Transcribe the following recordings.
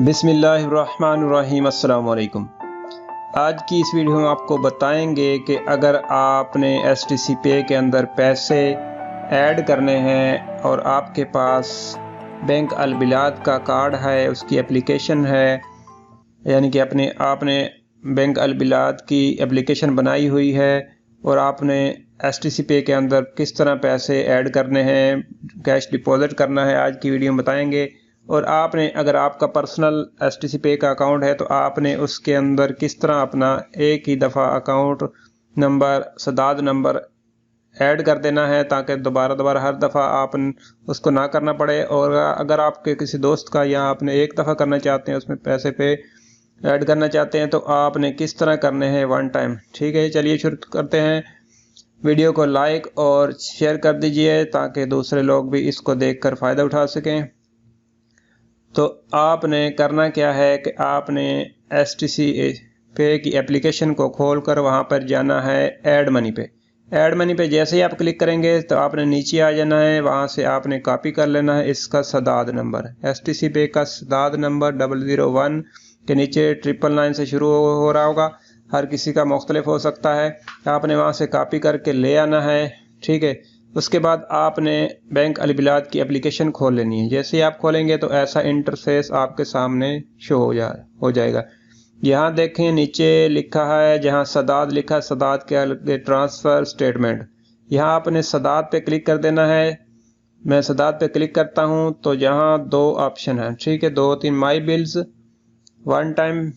बिस्मिल्लाहिर्रहमानिर्रहीम। अस्सलाम वालेकुम। आज की इस वीडियो में आपको बताएंगे कि अगर आपने STC पे के अंदर पैसे ऐड करने हैं और आपके पास बैंक अलबिलाद का कार्ड है, उसकी एप्लीकेशन है, यानी कि आपने बैंक अलबिलाद की एप्लीकेशन बनाई हुई है और आपने STC पे के अंदर किस तरह पैसे ऐड करने हैं, कैश डिपॉजिट करना है, आज की वीडियो में बताएंगे। और आपने अगर आपका पर्सनल STC पे का अकाउंट है तो आपने उसके अंदर किस तरह अपना एक ही दफ़ा account number, SADAD number add कर देना है ताकि दोबारा हर दफ़ा आप उसको ना करना पड़े। और अगर आपके किसी दोस्त का या आपने एक दफ़ा करना चाहते हैं, उसमें पैसे पे ऐड करना चाहते हैं, तो आपने किस तरह करने हैं वन टाइम। ठीक है, चलिए शुरू करते हैं। वीडियो को लाइक और शेयर कर दीजिए ताकि दूसरे लोग भी इसको देखकर फ़ायदा उठा सकें। तो आपने करना क्या है कि आपने STC पे की एप्लीकेशन को खोलकर वहाँ पर जाना है ऐड मनी पे। ऐड मनी पे जैसे ही आप क्लिक करेंगे तो आपने नीचे आ जाना है, वहाँ से आपने कॉपी कर लेना है इसका सदाद नंबर, STC पे का सदाद नंबर 001 के नीचे 999 से शुरू हो रहा होगा, हर किसी का मुख्तलिफ हो सकता है। आपने वहाँ से कॉपी करके ले आना है। ठीक है, उसके बाद आपने बैंक अलबिलाद की एप्लीकेशन खोल लेनी है। जैसे ही आप खोलेंगे तो ऐसा इंटरफेस आपके सामने शो हो जाएगा। यहाँ देखें नीचे लिखा है, जहाँ सदाद लिखा है, सदाद के आगे ट्रांसफ़र स्टेटमेंट, यहाँ आपने सदाद पे क्लिक कर देना है। मैं सदाद पे क्लिक करता हूँ तो यहाँ दो ऑप्शन है। ठीक है, 2-3 माई बिल्स वन टाइम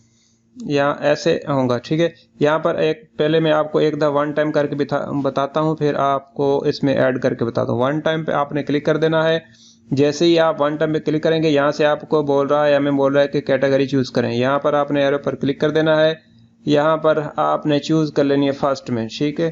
यहाँ ऐसे होगा। ठीक है, यहाँ पर पहले मैं आपको एक दफ़ा वन टाइम करके बताता हूँ, फिर आपको इसमें ऐड करके बताता हूँ। वन टाइम पे आपने क्लिक कर देना है। जैसे ही आप वन टाइम पे क्लिक करेंगे, यहाँ से आपको बोल रहा है, हमें बोल रहा है कि कैटेगरी चूज़ करें। यहाँ पर आपने एरो पर क्लिक कर देना है। यहाँ पर आपने चूज़ कर लेनी है फर्स्ट में। ठीक है,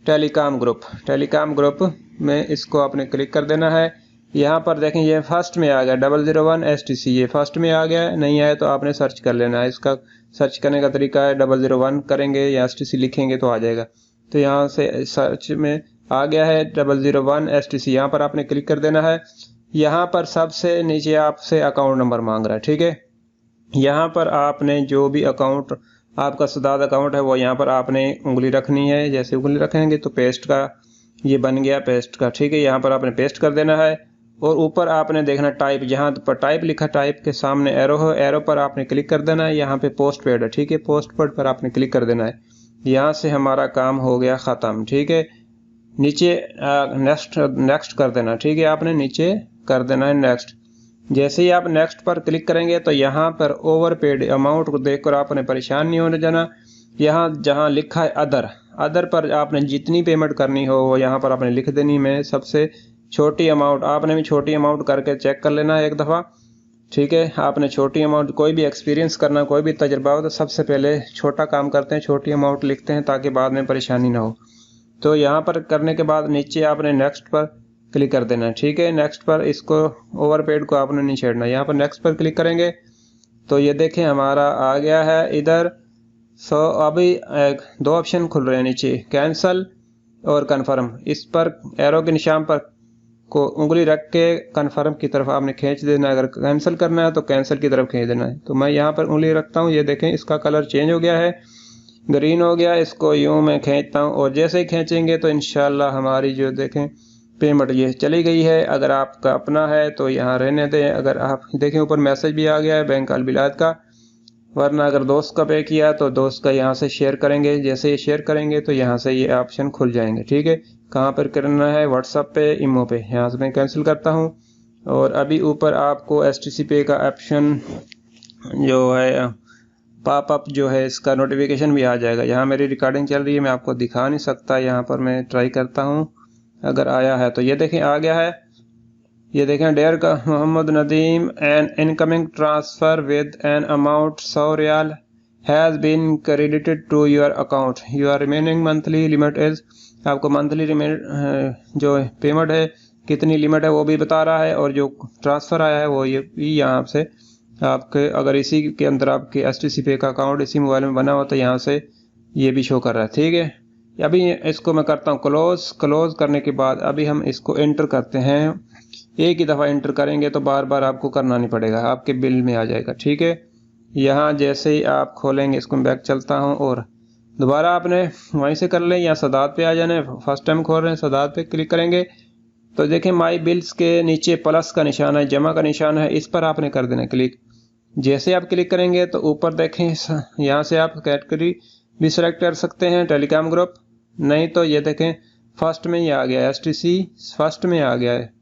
टेलीकॉम ग्रुप में इसको आपने क्लिक कर देना है। यहाँ पर देखें ये फर्स्ट में आ गया 001 STC, ये फर्स्ट में आ गया। नहीं आया तो आपने सर्च कर लेना है। इसका सर्च करने का तरीका है 001 करेंगे या STC लिखेंगे तो आ जाएगा। तो यहाँ से सर्च में आ गया है 001 STC, यहाँ पर आपने क्लिक कर देना है। यहाँ पर सबसे नीचे आपसे अकाउंट नंबर मांग रहा है। ठीक है, यहाँ पर आपने जो भी अकाउंट आपका सदाद अकाउंट है वो यहाँ पर आपने उंगली रखनी है। जैसे उंगली रखेंगे तो पेस्ट का ये बन गया, पेस्ट का। ठीक है, यहाँ पर आपने पेस्ट कर देना है और ऊपर आपने देखना टाइप, जहाँ पर टाइप लिखा, टाइप के सामने एरो है, एरो पर आपने क्लिक कर देना है। यहाँ पे पोस्ट पेड है। ठीक है, पोस्ट पेड पर आपने क्लिक कर देना है। यहाँ से हमारा काम हो गया ख़त्म। ठीक है, नीचे नेक्स्ट कर देना। ठीक है, आपने नीचे कर देना है नेक्स्ट। जैसे ही आप नेक्स्ट पर क्लिक करेंगे तो यहाँ पर ओवर पेड अमाउंट को देखकर आपने परेशान नहीं होने जाना। यहाँ जहाँ लिखा है अदर पर आपने जितनी पेमेंट करनी हो वो यहाँ पर आपने लिख देनी। मैं सबसे छोटी अमाउंट, आपने भी छोटी अमाउंट करके चेक कर लेना है एक दफ़ा। ठीक है, आपने छोटी अमाउंट, कोई भी एक्सपीरियंस करना, कोई भी तजर्बा हो तो सबसे पहले छोटा काम करते हैं, छोटी अमाउंट लिखते हैं ताकि बाद में परेशानी ना हो। तो यहाँ पर करने के बाद नीचे आपने नेक्स्ट पर क्लिक कर देना है। ठीक है, नेक्स्ट पर इसको ओवरपेड को आपने नहीं छेड़ना। यहाँ पर नेक्स्ट पर क्लिक करेंगे तो ये देखें हमारा आ गया है इधर। सो अभी दो ऑप्शन खुल रहे हैं नीचे, कैंसल और कन्फर्म। इस पर एरो के निशान पर को उंगली रख के कन्फर्म की तरफ आपने खींच देना है। अगर कैंसिल करना है तो कैंसिल की तरफ खींच देना है। तो मैं यहाँ पर उंगली रखता हूँ, ये देखें इसका कलर चेंज हो गया है, ग्रीन हो गया। इसको यूँ मैं खींचता हूँ और जैसे ही खींचेंगे तो इंशाल्लाह हमारी जो देखें पेमेंट ये चली गई है। अगर आपका अपना है तो यहाँ रहने दें। अगर आप देखें ऊपर मैसेज भी आ गया है बैंक अलबिलाद का, वरना अगर दोस्त का पे किया तो दोस्त का यहाँ से शेयर करेंगे। जैसे ये शेयर करेंगे तो यहाँ से ये ऑप्शन खुल जाएंगे। ठीक है, कहाँ पर करना है, व्हाट्सएप पे, इमो पे। यहाँ से मैं कैंसिल करता हूँ और अभी ऊपर आपको STC पे का ऑप्शन जो है पॉपअप जो है इसका नोटिफिकेशन भी आ जाएगा। यहाँ मेरी रिकॉर्डिंग चल रही है, मैं आपको दिखा नहीं सकता। यहाँ पर मैं ट्राई करता हूँ, अगर आया है तो ये देखें आ गया है। ये देखें डेयर का Mohammad Nadeem an incoming transfer with an amount 100 riyal has been credited to your account, your remaining monthly limit is. आपको मंथली जो पेमेंट है कितनी लिमिट है वो भी बता रहा है, और जो ट्रांसफ़र आया है वो ये यहाँ से आपके, अगर इसी के अंदर आपके STC पे का अकाउंट इसी मोबाइल में बना हो तो यहाँ से ये भी शो कर रहा है। ठीक है, अभी इसको मैं करता हूँ क्लोज़ करने के बाद अभी हम इसको एंटर करते हैं। एक ही दफ़ा इंटर करेंगे तो बार बार आपको करना नहीं पड़ेगा, आपके बिल में आ जाएगा। ठीक है, यहाँ जैसे ही आप खोलेंगे, इसको मैं बैक चलता हूँ और दोबारा आपने वहीं से कर लें या सदात पे आ जाना है। फर्स्ट टाइम खोल रहे हैं, सदात पे क्लिक करेंगे तो देखें माई बिल्स के नीचे प्लस का निशान है, जमा का निशान है, इस पर आपने कर देना क्लिक। जैसे आप क्लिक करेंगे तो ऊपर देखें, यहाँ से आप कैटेगरी भी सिलेक्ट कर सकते हैं, टेलीकॉम ग्रुप, नहीं तो ये देखें फर्स्ट में ही आ गया है, STC फर्स्ट में आ गया है।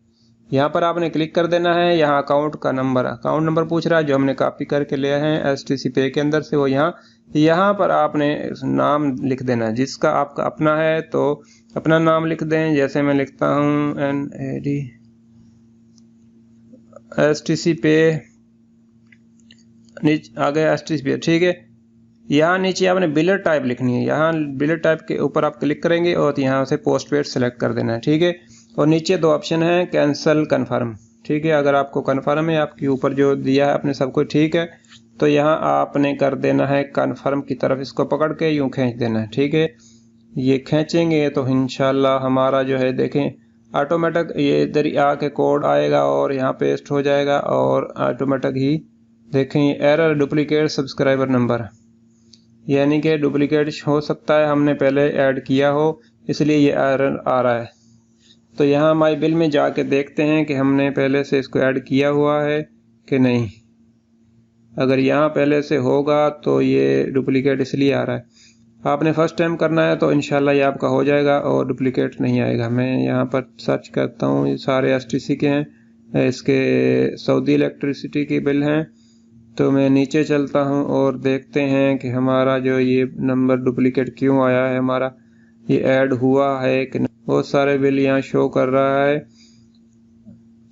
यहाँ पर आपने क्लिक कर देना है। यहाँ अकाउंट नंबर पूछ रहा है जो हमने कॉपी करके लिया है STC पे के अंदर से, वो यहाँ पर आपने नाम लिख देना है। जिसका आपका अपना है तो अपना नाम लिख दें, जैसे मैं लिखता हूँ NAD STC पे, नीचे आ गया STC पे। ठीक है, यहाँ नीचे आपने बिलर टाइप लिखनी है, यहाँ बिलर टाइप के ऊपर आप क्लिक करेंगे और यहाँ से पोस्ट पेड सेलेक्ट कर देना है। ठीक है, और नीचे दो ऑप्शन है, कैंसिल, कन्फर्म। ठीक है, अगर आपको कन्फर्म है, आपके ऊपर जो दिया है आपने सब कुछ ठीक है, तो यहाँ आपने कर देना है कन्फर्म की तरफ, इसको पकड़ के यूँ खींच देना है। ठीक है, ये खींचेंगे तो इंशाल्लाह हमारा जो है देखें ऑटोमेटिक ये इधर आके कोड आएगा और यहाँ पेस्ट हो जाएगा और ऑटोमेटिक ही देखें एरर डुप्लीकेट सब्सक्राइबर नंबर, यानी कि डुप्लीकेट हो सकता है हमने पहले ऐड किया हो, इसलिए ये एरर आ रहा है। तो यहाँ माई बिल में जाके देखते हैं कि हमने पहले से इसको ऐड किया हुआ है कि नहीं। अगर यहाँ पहले से होगा तो ये डुप्लीकेट इसलिए आ रहा है। आपने फर्स्ट टाइम करना है तो इंशाल्लाह ये आपका हो जाएगा और डुप्लीकेट नहीं आएगा। मैं यहाँ पर सर्च करता हूँ, ये सारे STC के हैं, इसके सऊदी इलेक्ट्रिसिटी के बिल हैं। तो मैं नीचे चलता हूँ और देखते हैं कि हमारा जो ये नंबर डुप्लीकेट क्यों आया है, हमारा ये ऐड हुआ है कि नहीं। बहुत सारे बिल यहाँ शो कर रहा है,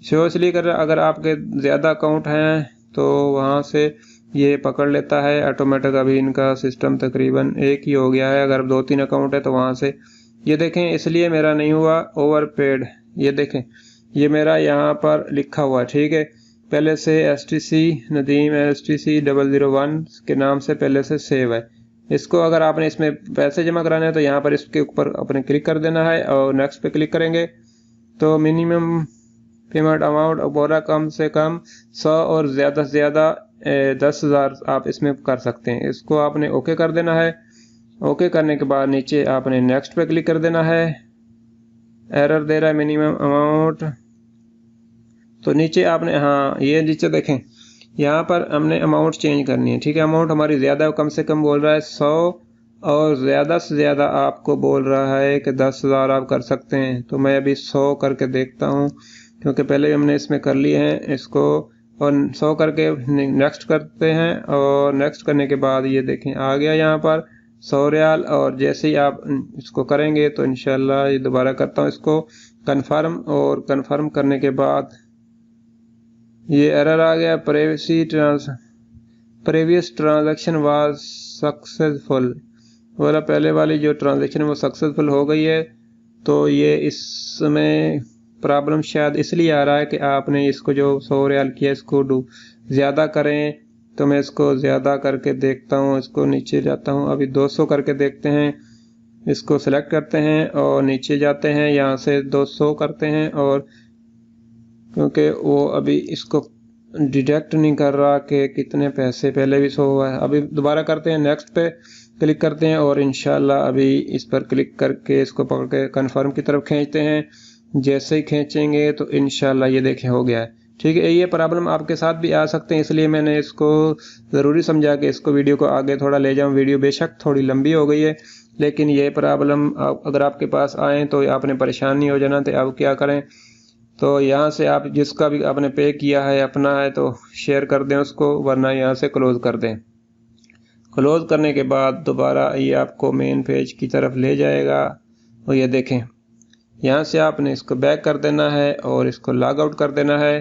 शो इसलिए कर रहा है अगर आपके ज़्यादा अकाउंट हैं तो वहाँ से ये पकड़ लेता है ऑटोमेटिक। अभी इनका सिस्टम तकरीबन एक ही हो गया है, अगर 2-3 अकाउंट है तो वहाँ से ये देखें, इसलिए मेरा नहीं हुआ ओवरपेड। ये देखें ये मेरा यहाँ पर लिखा हुआ है। ठीक है, पहले से STC नदीम STC 001 के नाम से पहले से सेव है। इसको अगर आपने इसमें पैसे जमा कराने हैं तो यहाँ पर इसके ऊपर अपने क्लिक कर देना है और नेक्स्ट पे क्लिक करेंगे तो मिनिमम पेमेंट अमाउंट बोरा कम से कम 100 और ज़्यादा से ज़्यादा 10,000 आप इसमें कर सकते हैं। इसको आपने ओके कर देना है। ओके करने के बाद नीचे आपने नेक्स्ट पे क्लिक कर देना है। एरर दे रहा है मिनिमम अमाउंट, तो नीचे आपने ये नीचे देखें यहाँ पर हमने अमाउंट चेंज करनी है। ठीक है, अमाउंट हमारी ज़्यादा कम से कम बोल रहा है 100 और ज़्यादा से ज़्यादा आपको बोल रहा है कि 10,000 आप कर सकते हैं। तो मैं अभी 100 करके देखता हूँ क्योंकि पहले हमने इसमें कर लिए हैं इसको, और 100 करके नेक्स्ट करते हैं और नेक्स्ट करने के बाद ये देखें आ गया यहाँ पर 100 रियाल। और जैसे ही आप इसको करेंगे तो इंशाल्लाह ये दोबारा करता हूँ इसको कन्फर्म, और कन्फर्म करने के बाद ये एरर आ गया, प्रीवियस ट्रांजैक्शन वाज सक्सेसफुल, वाला पहले वाली जो ट्रांजैक्शन है वो सक्सेसफुल हो गई है। तो ये इसमें प्रॉब्लम शायद इसलिए आ रहा है कि आपने इसको जो 100 रियाल किया इसको ज़्यादा करें। तो मैं इसको ज़्यादा करके देखता हूँ, इसको नीचे जाता हूँ, अभी 200 करके देखते हैं। इसको सेलेक्ट करते हैं और नीचे जाते हैं, यहाँ से 200 करते हैं, और क्योंकि वो अभी इसको डिडक्ट नहीं कर रहा कि कितने पैसे पहले भी 100 हुआ है। अभी दोबारा करते हैं, नेक्स्ट पे क्लिक करते हैं और इंशाल्लाह अभी इस पर क्लिक करके इसको पकड़ के कन्फर्म की तरफ खींचते हैं। जैसे ही खींचेंगे तो इंशाल्लाह ये देखें हो गया है। ठीक है, ये प्रॉब्लम आपके साथ भी आ सकते हैं, इसलिए मैंने इसको ज़रूरी समझा कि इसको वीडियो को आगे थोड़ा ले जाऊं। वीडियो बेशक थोड़ी लंबी हो गई है, लेकिन ये प्रॉब्लम अगर आपके पास आए तो आपने परेशान नहीं हो जाना। तो आप क्या करें, तो यहाँ से आप जिसका भी आपने पे किया है अपना है तो शेयर कर दें उसको, वरना यहाँ से क्लोज़ कर दें। क्लोज़ करने के बाद दोबारा ये आपको मेन पेज की तरफ ले जाएगा। और ये देखें यहाँ से आपने इसको बैक कर देना है और इसको लॉग आउट कर देना है।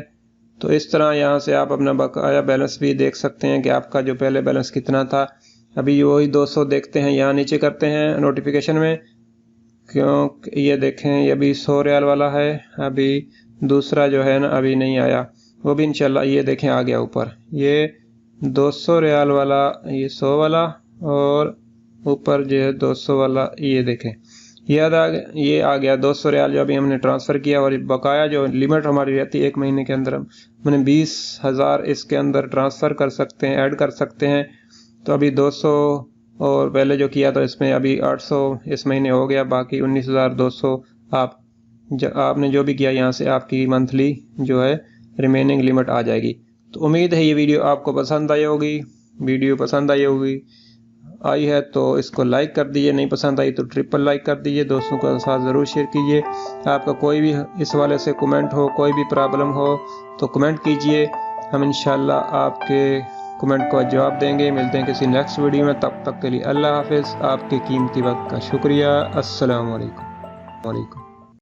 तो इस तरह यहाँ से आप अपना बकाया बैलेंस भी देख सकते हैं कि आपका जो पहले बैलेंस कितना था। अभी वही 200 देखते हैं, यहाँ नीचे करते हैं नोटिफिकेशन में, क्योंकि ये देखें ये अभी 100 रियाल वाला है, अभी दूसरा जो है ना अभी नहीं आया, वो भी इंशाल्लाह ये देखें आ गया ऊपर। ये 200 रियाल वाला, ये 100 वाला, और ऊपर जो है 200 वाला, ये देखें ये आ गया 200 रियाल जो अभी हमने ट्रांसफ़र किया, और बकाया जो लिमिट हमारी रहती है 1 महीने के अंदर हमने 20,000 इसके अंदर ट्रांसफ़र कर सकते हैं, ऐड कर सकते हैं। तो अभी 200 और पहले जो किया तो इसमें अभी 800 इस महीने हो गया, बाकी 19,200 आपने जो भी किया यहाँ से आपकी मंथली जो है रिमेनिंग लिमिट आ जाएगी। तो उम्मीद है ये वीडियो आपको पसंद आई होगी। वीडियो पसंद आई है तो इसको लाइक कर दीजिए, नहीं पसंद आई तो ट्रिपल लाइक कर दीजिए, दोस्तों के साथ ज़रूर शेयर कीजिए। आपका कोई भी इस वाले से कमेंट हो, कोई भी प्रॉब्लम हो तो कमेंट कीजिए, हम इंशाल्लाह आपके कमेंट को जवाब देंगे। मिलते हैं किसी नेक्स्ट वीडियो में, तब तक के लिए अल्लाह हाफिज़। आपके कीमती वक्त का शुक्रिया। अस्सलाम वालेकुम।